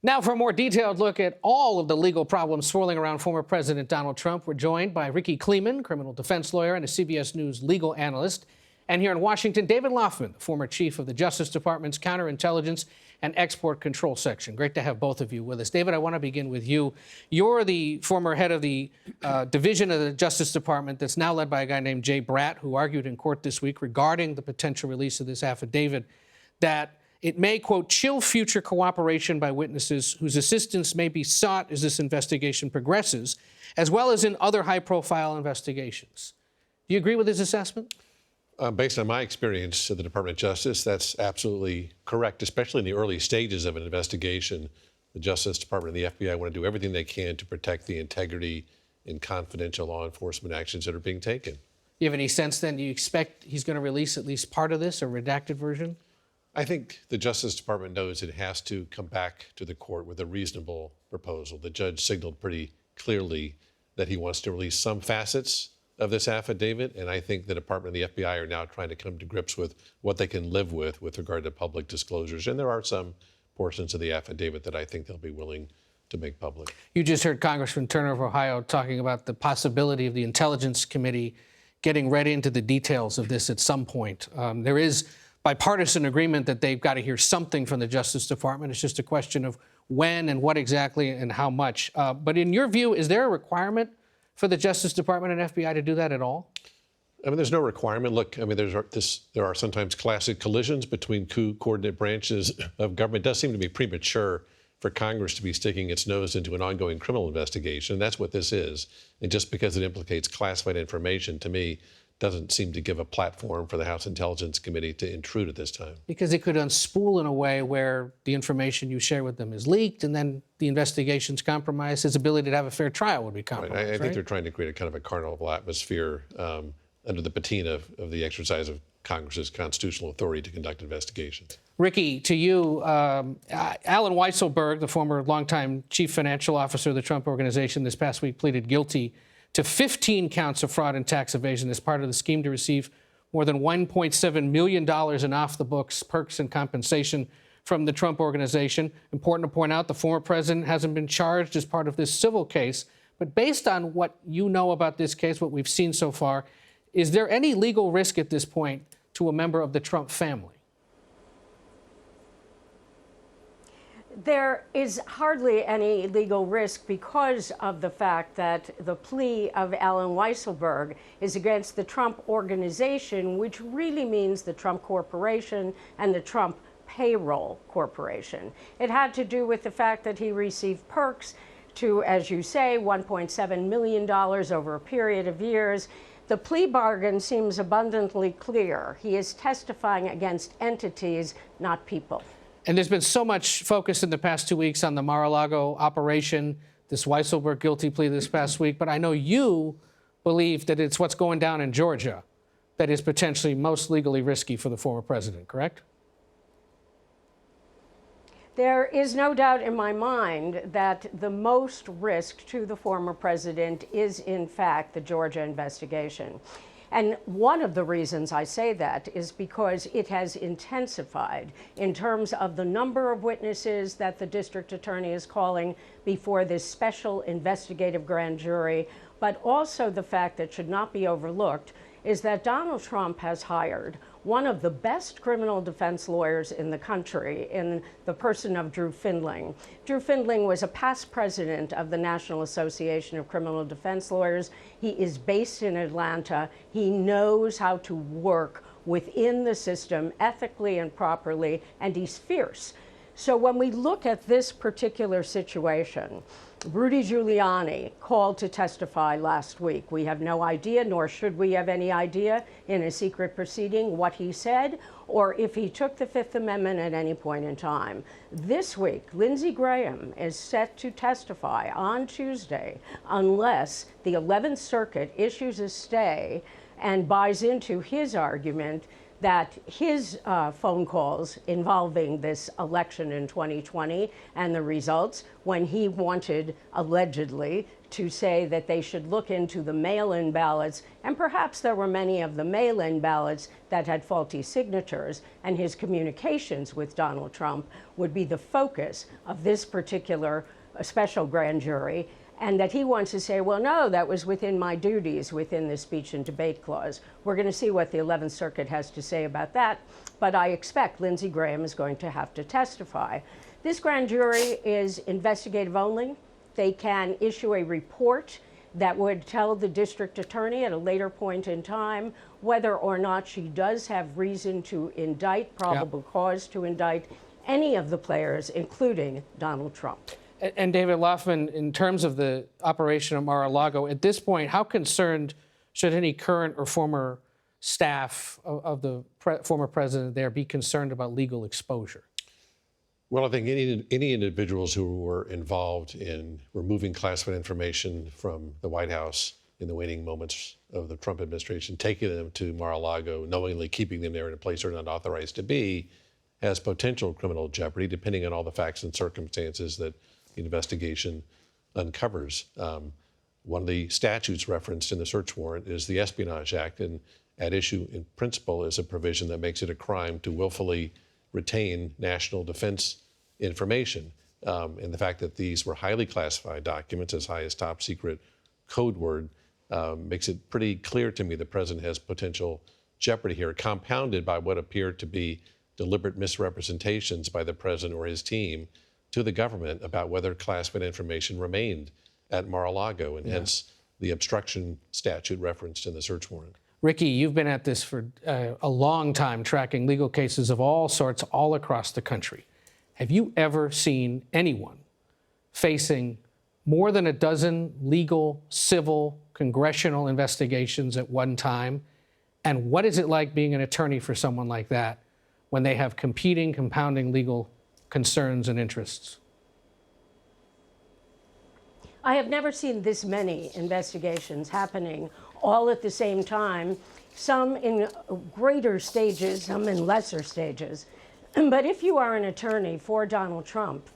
Now, for a more detailed look at all of the legal problems swirling around former President Donald Trump, we're joined by Rikki Klieman, criminal defense lawyer and a CBS News legal analyst. And here in Washington, David Laufman, former chief of the Justice Department's counterintelligence and export control section. Great to have both of you with us. David, I want to begin with you. You're the former head of the division of the Justice Department that's now led by a guy named Jay Bratt, who argued in court this week regarding the potential release of this affidavit that it may, quote, chill future cooperation by witnesses whose assistance may be sought as this investigation progresses, as well as in other high-profile investigations. Do you agree with his assessment? Based on my experience at the Department of Justice, that's absolutely correct, especially in the early stages of an investigation. The Justice Department and the FBI want to do everything they can to protect the integrity and confidential law enforcement actions that are being taken. Do you have any sense, then, do you expect he's going to release at least part of this, a redacted version? I think the Justice Department knows it has to come back to the court with a reasonable proposal. The judge signaled pretty clearly that he wants to release some facets of this affidavit, and I think the Department and the FBI are now trying to come to grips with what they can live with regard to public disclosures. And there are some portions of the affidavit that I think they'll be willing to make public. You just heard Congressman Turner of Ohio talking about the possibility of the Intelligence Committee getting read into the details of this at some point. There is bipartisan agreement that they've got to hear something from the Justice Department. It's just a question of when and what exactly and how much. But in your view, is there a requirement for the Justice Department and FBI to do that at all? I mean, there's no requirement. Look, I mean, there are sometimes classic collisions between coordinate branches of government. It does seem to be premature for Congress to be sticking its nose into an ongoing criminal investigation. That's what this is. And just because it implicates classified information, to me, doesn't seem to give a platform for the House Intelligence Committee to intrude at this time. Because it could unspool in a way where the information you share with them is leaked, and then the investigation's compromised. His ability to have a fair trial would be compromised. Right. I think they're trying to create a kind of a carnival atmosphere under the patina of the exercise of Congress's constitutional authority to conduct investigations. Rikki, to you, Alan Weisselberg, the former longtime chief financial officer of the Trump Organization, this past week pleaded guilty to 15 counts of fraud and tax evasion as part of the scheme to receive more than $1.7 million in off-the-books perks and compensation from the Trump Organization. Important to point out, the former president hasn't been charged as part of this civil case. But based on what you know about this case, what we've seen so far, is there any legal risk at this point to a member of the Trump family? There is hardly any legal risk because of the fact that the plea of Alan Weisselberg is against the Trump Organization, which really means the Trump Corporation and the Trump Payroll Corporation. It had to do with the fact that he received perks to, as you say, $1.7 million over a period of years. The plea bargain seems abundantly clear. He is testifying against entities, not people. And there's been so much focus in the past 2 weeks on the Mar-a-Lago operation, this Weisselberg guilty plea this past week. But I know you believe that it's what's going down in Georgia that is potentially most legally risky for the former president, correct? There is no doubt in my mind that the most risk to the former president is, in fact, the Georgia investigation. And one of the reasons I say that is because it has intensified in terms of the number of witnesses that the district attorney is calling before this special investigative grand jury, but also the fact that should not be overlooked is that Donald Trump has hired one of the best criminal defense lawyers in the country in the person of Drew Findling. Drew Findling was a past president of the National Association of Criminal Defense Lawyers. He is based in Atlanta. He knows how to work within the system ethically and properly, and he's fierce. So when we look at this particular situation, Rudy Giuliani called to testify last week. We have no idea, nor should we have any idea in a secret proceeding what he said or if he took the Fifth Amendment at any point in time. This week, Lindsey Graham is set to testify on Tuesday unless the 11th Circuit issues a stay and buys into his argument that his phone calls involving this election in 2020 and the results, when he wanted, allegedly, to say that they should look into the mail-in ballots, and perhaps there were many of the mail-in ballots that had faulty signatures, and his communications with Donald Trump would be the focus of this particular special grand jury, and that he wants to say, well, no, that was within my duties within the speech and debate clause. We're going to see what the 11th Circuit has to say about that, but I expect Lindsey Graham is going to have to testify. This grand jury is investigative only. They can issue a report that would tell the district attorney at a later point in time whether or not she does have reason to indict, probable cause to indict any of the players, including Donald Trump. And David Laufman, in terms of the operation at Mar-a-Lago, at this point, how concerned should any current or former staff of the former president there be concerned about legal exposure? Well, I think any individuals who were involved in removing classified information from the White House in the waning moments of the Trump administration, taking them to Mar-a-Lago, knowingly keeping them there in a place they're not authorized to be, has potential criminal jeopardy, depending on all the facts and circumstances that the investigation uncovers. One of the statutes referenced in the search warrant is the Espionage Act, and at issue in principle is a provision that makes it a crime to willfully retain national defense information. And the fact that these were highly classified documents, as high as top secret code word, makes it pretty clear to me the president has potential jeopardy here, compounded by what appeared to be deliberate misrepresentations by the president or his team to the government about whether classified information remained at Mar-a-Lago, and hence the obstruction statute referenced in the search warrant. Rikki, you've been at this for a long time, tracking legal cases of all sorts all across the country. Have you ever seen anyone facing more than a dozen legal, civil, congressional investigations at one time? And what is it like being an attorney for someone like that when they have competing, compounding legal concerns and interests? I have never seen this many investigations happening all at the same time, some in greater stages, some in lesser stages. But if you are an attorney for Donald Trump,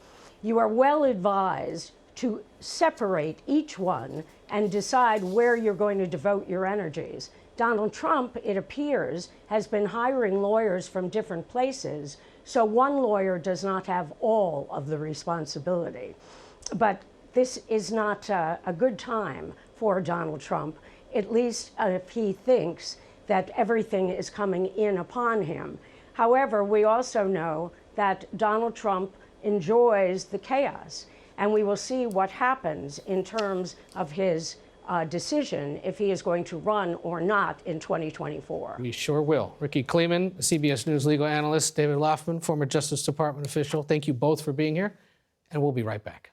you are well advised to separate each one and decide where you're going to devote your energies. Donald Trump, it appears, has been hiring lawyers from different places, so one lawyer does not have all of the responsibility. But this is not a good time for Donald Trump, at least if he thinks that everything is coming in upon him. However, we also know that Donald Trump enjoys the chaos, and we will see what happens in terms of his decision if he is going to run or not in 2024. We sure will. Rikki Klieman, CBS News legal analyst, David Laufman, former Justice Department official, thank you both for being here, and we'll be right back.